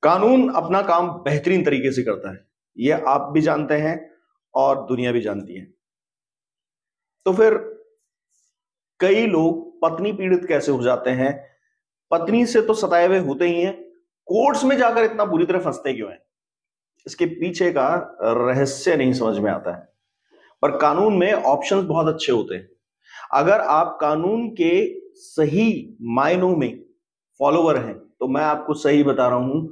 कानून अपना काम बेहतरीन तरीके से करता है, यह आप भी जानते हैं और दुनिया भी जानती है। तो फिर कई लोग पत्नी पीड़ित कैसे हो जाते हैं, पत्नी से तो सताए हुए होते ही हैं, कोर्ट्स में जाकर इतना बुरी तरह फंसते क्यों हैं? इसके पीछे का रहस्य नहीं समझ में आता है। पर कानून में ऑप्शंस बहुत अच्छे होते हैं। अगर आप कानून के सही मायनों में फॉलोवर हैं तो मैं आपको सही बता रहा हूं,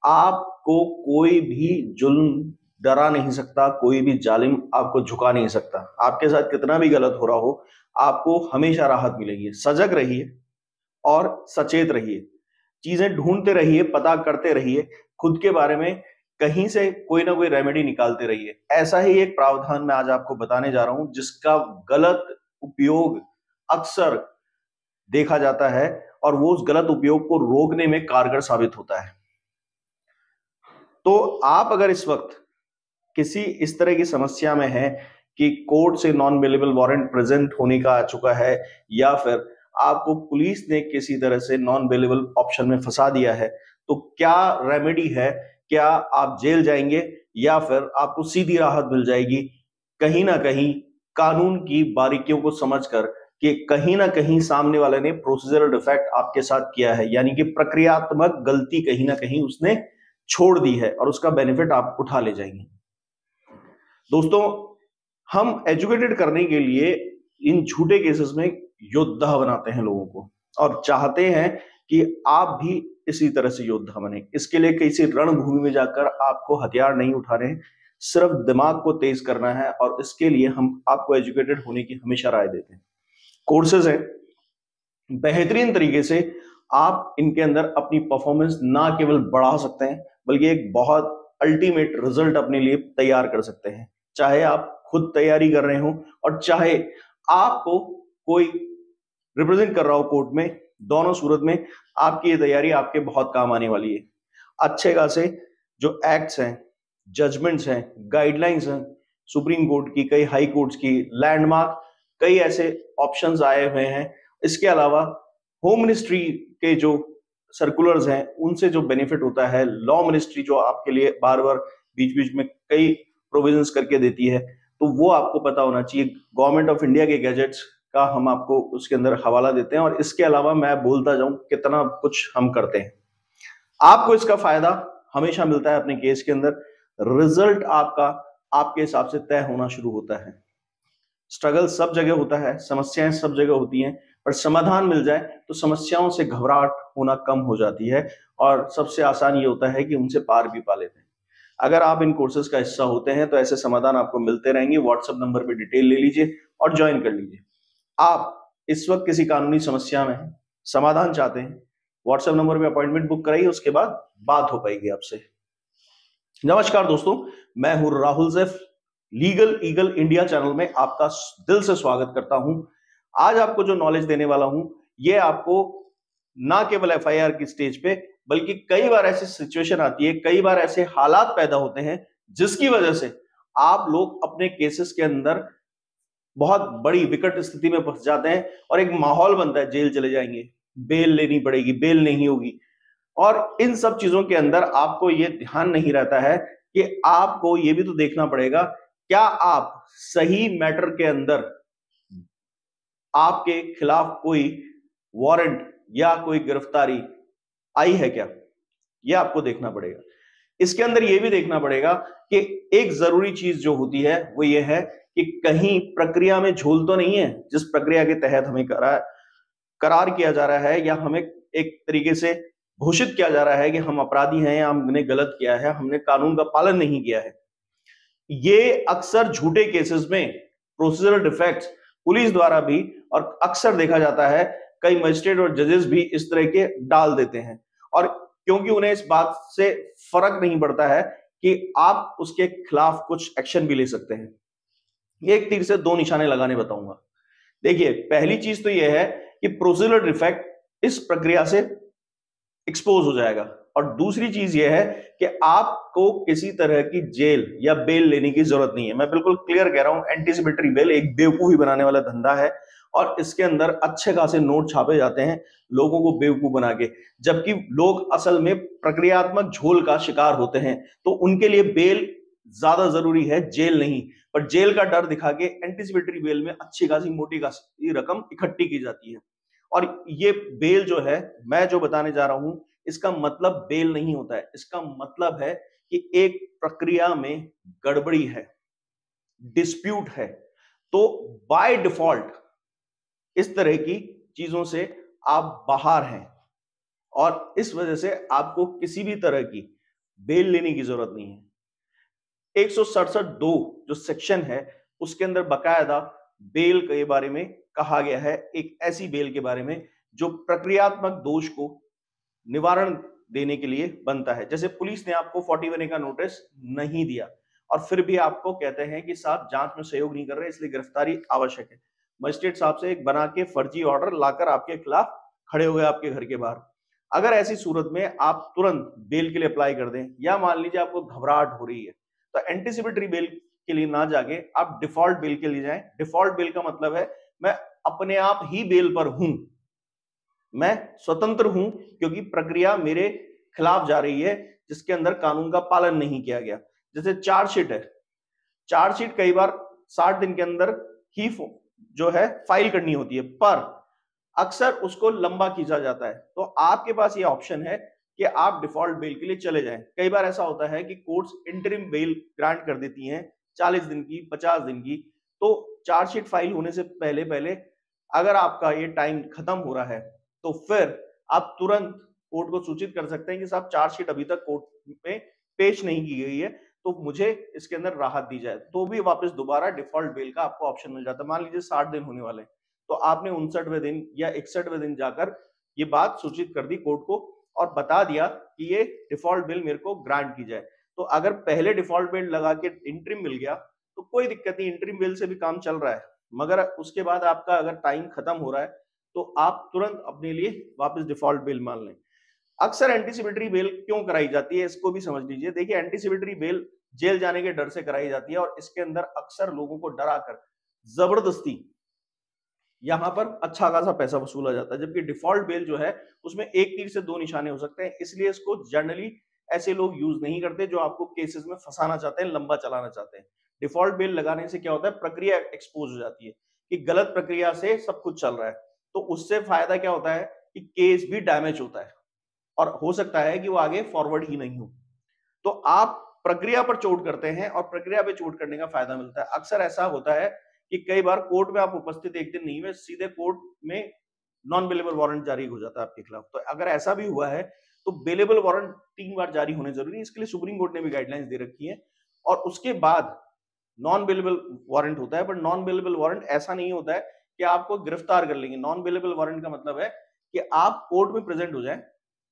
आपको कोई भी जुल्म डरा नहीं सकता, कोई भी जालिम आपको झुका नहीं सकता। आपके साथ कितना भी गलत हो रहा हो, आपको हमेशा राहत मिलेगी। सजग रहिए और सचेत रहिए, चीजें ढूंढते रहिए, पता करते रहिए, खुद के बारे में कहीं से कोई ना कोई रेमेडी निकालते रहिए। ऐसा ही एक प्रावधान मैं आज आपको बताने जा रहा हूं जिसका गलत उपयोग अक्सर देखा जाता है और वो उस गलत उपयोग को रोकने में कारगर साबित होता है। तो आप अगर इस वक्त किसी इस तरह की समस्या में हैं कि कोर्ट से नॉन अवेलेबल वारंट प्रेजेंट होने का आ चुका है, या फिर आपको पुलिस ने किसी तरह से नॉन अवेलेबल ऑप्शन में फंसा दिया है, तो क्या रेमेडी है? क्या आप जेल जाएंगे या फिर आपको सीधी राहत मिल जाएगी? कहीं ना कहीं कानून की बारीकियों को समझकर कि कहीं ना कहीं सामने वाले ने प्रोसीजरल डिफेक्ट आपके साथ किया है, यानी कि प्रक्रियात्मक गलती कहीं ना कहीं उसने छोड़ दी है और उसका बेनिफिट आप उठा ले जाएंगे। दोस्तों, हम एजुकेटेड करने के लिए इन झूठे केसेस में योद्धा बनाते हैं लोगों को और चाहते हैं कि आप भी इसी तरह से योद्धा बने। इसके लिए किसी रणभूमि में जाकर आपको हथियार नहीं उठाने हैं, सिर्फ दिमाग को तेज करना है और इसके लिए हम आपको एजुकेटेड होने की हमेशा राय देते हैं। कोर्सेज हैं, बेहतरीन तरीके से आप इनके अंदर अपनी परफॉर्मेंस ना केवल बढ़ा सकते हैं बल्कि एक बहुत अल्टीमेट रिजल्ट अपने लिए तैयार कर सकते हैं। चाहे आप खुद तैयारी कर रहे हो और चाहे आपको कोई रिप्रेजेंट कर रहा हो कोर्ट में, दोनों सूरत में आपकी ये तैयारी आपके बहुत काम आने वाली है। अच्छे खासे जो एक्ट्स हैं, जजमेंट्स हैं, गाइडलाइंस हैं, सुप्रीम कोर्ट की, कई हाई कोर्ट्स की, लैंडमार्क, कई ऐसे ऑप्शंस आए हुए हैं। इसके अलावा होम मिनिस्ट्री के जो सर्कुलर्स हैं उनसे जो बेनिफिट होता है, लॉ मिनिस्ट्री जो आपके लिए बार बार बीच बीच में कई प्रोविजंस करके देती है, तो वो आपको पता होना चाहिए। गवर्नमेंट ऑफ इंडिया के गैजेट्स का हम आपको उसके अंदर हवाला देते हैं और इसके अलावा मैं बोलता जाऊं कितना कुछ हम करते हैं। आपको इसका फायदा हमेशा मिलता है अपने केस के अंदर, रिजल्ट आपका आपके हिसाब से तय होना शुरू होता है। स्ट्रगल सब जगह होता है, समस्याएं सब जगह होती हैं, पर समाधान मिल जाए तो समस्याओं से घबराहट होना कम हो जाती है और सबसे आसान ये होता है कि उनसे पार भी पा लेते हैं। अगर आप इन कोर्सेज का हिस्सा होते हैं तो ऐसे समाधान आपको मिलते रहेंगे। व्हाट्सएप नंबर पे डिटेल ले लीजिए और ज्वाइन कर लीजिए। आप इस वक्त किसी कानूनी समस्या में हैं, समाधान चाहते हैं, व्हाट्सएप नंबर पे अपॉइंटमेंट बुक कराइए, उसके बाद बात हो पाएगी आपसे। नमस्कार दोस्तों, मैं हूं Rahul Zaif, legal eagle India channel में आपका दिल से स्वागत करता हूं। आज आपको जो नॉलेज देने वाला हूं ये आपको ना केवल एफआईआर की स्टेज पे बल्कि कई बार ऐसी सिचुएशन आती है, कई बार ऐसे हालात पैदा होते हैं जिसकी वजह से आप लोग अपने केसेस के अंदर बहुत बड़ी विकट स्थिति में फंस जाते हैं और एक माहौल बनता है, जेल चले जाएंगे, बेल लेनी पड़ेगी, बेल नहीं होगी। और इन सब चीजों के अंदर आपको यह ध्यान नहीं रहता है कि आपको यह भी तो देखना पड़ेगा क्या आप सही मैटर के अंदर आपके खिलाफ कोई वारंट या कोई गिरफ्तारी आई है क्या, यह आपको देखना पड़ेगा। इसके अंदर यह भी देखना पड़ेगा कि एक जरूरी चीज जो होती है वो ये है कि कहीं प्रक्रिया में झोल तो नहीं है, जिस प्रक्रिया के तहत हमें करार किया जा रहा है या हमें एक तरीके से घोषित किया जा रहा है कि हम अपराधी हैं या हमने गलत किया है, हमने कानून का पालन नहीं किया है। ये अक्सर झूठे केसेस में प्रोसीजरल डिफेक्ट्स पुलिस द्वारा भी और अक्सर देखा जाता है, कई मजिस्ट्रेट और जजेस भी इस तरह के डाल देते हैं और क्योंकि उन्हें इस बात से फर्क नहीं पड़ता है कि आप उसके खिलाफ कुछ एक्शन भी ले सकते हैं। एक तीर से दो निशाने लगाने बताऊंगा। देखिए, पहली चीज तो यह है कि प्रोसीजरल डिफेक्ट इस प्रक्रिया से एक्सपोज हो जाएगा और दूसरी चीज यह है कि आपको किसी तरह की जेल या बेल लेने की जरूरत नहीं है। मैं बिल्कुल क्लियर कह रहा हूं, एंटीसिपेटरी बेल एक बेवकूफी बनाने वाला धंधा है और इसके अंदर अच्छे खासे नोट छापे जाते हैं लोगों को बेवकूफ बना के, जबकि लोग असल में प्रक्रियात्मक झोल का शिकार होते हैं। तो उनके लिए बेल ज्यादा जरूरी है, जेल नहीं। पर जेल का डर दिखा के एंटीसिपेटरी बेल में अच्छी खासी मोटी खासी रकम इकट्ठी की जाती है। और ये बेल जो है, मैं जो बताने जा रहा हूं, इसका मतलब बेल नहीं होता है। इसका मतलब है कि एक प्रक्रिया में गड़बड़ी है, डिस्प्यूट है। तो बाय डिफॉल्ट इस तरह की चीजों से आप बाहर हैं और इस वजह से आपको किसी भी तरह की बेल लेने की जरूरत नहीं है। 167(2) जो सेक्शन है उसके अंदर बकायदा बेल के बारे में कहा गया है, एक ऐसी बेल के बारे में जो प्रक्रियात्मक दोष को निवारण देने के लिए बनता है। जैसे पुलिस ने आपको 41A का नोटिस नहीं दिया और फिर भी आपको कहते हैं कि साहब जांच में सहयोग नहीं कर रहे, इसलिए गिरफ्तारी आवश्यक है। मजिस्ट्रेट साहब से एक बना के फर्जी ऑर्डर लाकर आपके खिलाफ खड़े हो गए आपके घर के बाहर। अगर ऐसी सूरत में आप तुरंत बेल के लिए अप्लाई कर दें, या मान लीजिए आपको घबराहट हो रही है, तो एंटीसिपेटरी बेल के लिए ना जाके आप डिफॉल्ट बेल के लिए जाएं। डिफॉल्ट बेल का मतलब है मैं अपने आप ही बेल पर हूं, मैं स्वतंत्र हूं, क्योंकि प्रक्रिया मेरे खिलाफ जा रही है जिसके अंदर कानून का पालन नहीं किया गया। जैसे चार्जशीट है, चार्जशीट कई बार 60 दिन के अंदर ही जो है फाइल करनी होती है, पर अक्सर उसको लंबा खींचा जाता है। तो आपके पास ये ऑप्शन है कि आप डिफॉल्ट बेल के लिए चले जाएं। कई बार ऐसा होता है कि कोर्ट्स इंटरिम बेल ग्रांट कर देती हैं 40 दिन की, 50 दिन की। तो चार्जशीट फाइल होने से पहले पहले अगर आपका ये टाइम खत्म हो रहा है तो फिर आप तुरंत कोर्ट को सूचित कर सकते हैं कि साहब चार्जशीट अभी तक कोर्ट में पेश नहीं की गई है, तो मुझे इसके अंदर राहत दी जाए। तो भी वापस दोबारा डिफॉल्ट बेल का आपको ऑप्शन मिल जाता है। मान लीजिए 60 दिन होने वाले, तो आपने 59वें दिन या 61वें दिन जाकर ये बात सूचित कर दी कोर्ट को और बता दिया कि ये डिफॉल्ट बिल मेरे को ग्रांट की जाए। तो अगर पहले डिफॉल्ट बिल लगा के इंटरिम मिल गया तो कोई दिक्कत नहीं, इंटरिम बिल से भी काम चल रहा है। मगर उसके बाद आपका अगर टाइम खत्म हो रहा है तो आप तुरंत अपने लिए वापस डिफॉल्ट बिल मान लें। अक्सर एंटीसिपेटरी बेल क्यों कराई जाती है इसको भी समझ लीजिए। देखिए, एंटीसिपेटरी बेल जेल जाने के डर से कराई जाती है और इसके अंदर अक्सर लोगों को डराकर जबरदस्ती यहां पर अच्छा खासा पैसा वसूला जाता है, जबकि डिफॉल्ट बेल जो है उसमें एक तीर से दो निशाने हो सकते हैं। इसलिए इसको जनरली ऐसे लोग यूज नहीं करते जो आपको केसेस में फंसाना चाहते हैं, लंबा चलाना चाहते हैं। डिफॉल्ट बेल लगाने से क्या होता है, प्रक्रिया एक्सपोज हो जाती है कि गलत प्रक्रिया से सब कुछ चल रहा है। तो उससे फायदा क्या होता है कि केस भी डैमेज होता है और हो सकता है कि वो आगे फॉरवर्ड ही नहीं हो। तो आप प्रक्रिया पर चोट करते हैं और प्रक्रिया पे चोट करने का फायदा मिलता है। अक्सर ऐसा होता है कि कई बार कोर्ट में आप उपस्थित एक दिन नहीं हुए, सीधे कोर्ट में नॉन बेलेबल वारंट जारी हो जाता है आपके खिलाफ। तो अगर ऐसा भी हुआ है तो बेलेबल वारंट 3 बार जारी होने जरूरी है। इसके लिए सुप्रीम कोर्ट ने भी गाइडलाइंस दे रखी है। और उसके बाद नॉन बेलेबल वारंट होता है। पर नॉन बेलेबल वारंट ऐसा नहीं होता है कि आपको गिरफ्तार कर लेंगे। नॉन बेलेबल वारंट का मतलब है कि आप कोर्ट में प्रेजेंट हो जाए,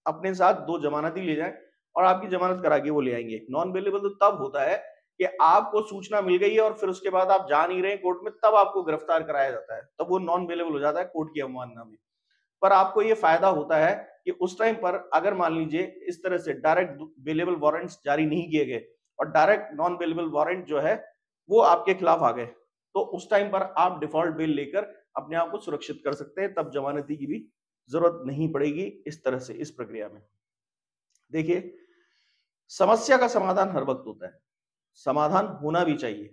अपने साथ 2 जमानती ले जाएं और आपकी जमानत करा के वो ले आएंगे। नॉन बेलेबल तो तब होता है कि आपको सूचना मिल गई है और फिर उसके बाद आप जा नहीं रहे कोर्ट में, तब आपको गिरफ्तार कराया जाता है, तब वो नॉन बेलेबल हो जाता है कोर्ट की अवमानना में। पर आपको ये फायदा होता है कि उस टाइम पर अगर मान लीजिए इस तरह से डायरेक्ट बेलेबल वारंट्स जारी नहीं किए गए और डायरेक्ट नॉन बेलेबल वारंट जो है वो आपके खिलाफ आ गए, तो उस टाइम पर आप डिफॉल्ट बेल लेकर अपने आप को सुरक्षित कर सकते हैं। तब जमानती की भी जरूरत नहीं पड़ेगी। इस तरह से इस प्रक्रिया में देखिए, समस्या का समाधान हर वक्त होता है, समाधान होना भी चाहिए,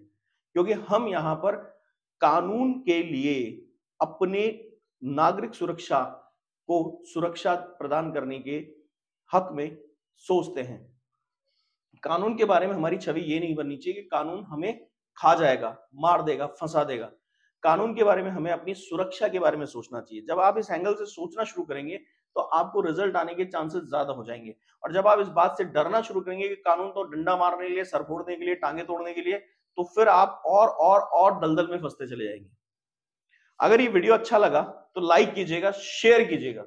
क्योंकि हम यहां पर कानून के लिए अपने नागरिक सुरक्षा को सुरक्षा प्रदान करने के हक में सोचते हैं। कानून के बारे में हमारी छवि ये नहीं बननी चाहिए कि कानून हमें खा जाएगा, मार देगा, फंसा देगा। कानून के बारे में हमें अपनी सुरक्षा के बारे में सोचना चाहिए। जब आप इस एंगल से सोचना शुरू करेंगे तो आपको रिजल्ट आने के चांसेस ज्यादा हो जाएंगे। और जब आप इस बात से डरना शुरू करेंगे कि कानून तो डंडा मारने के लिए, सर फोड़ने के लिए, टांगे तोड़ने के लिए, तो फिर आप और दलदल में फंसते चले जाएंगे। अगर ये वीडियो अच्छा लगा तो लाइक कीजिएगा, शेयर कीजिएगा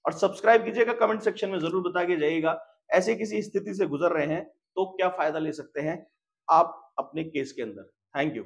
और सब्सक्राइब कीजिएगा। कमेंट सेक्शन में जरूर बता के जाइएगा ऐसे किसी स्थिति से गुजर रहे हैं तो क्या फायदा ले सकते हैं आप अपने केस के अंदर। Thank you.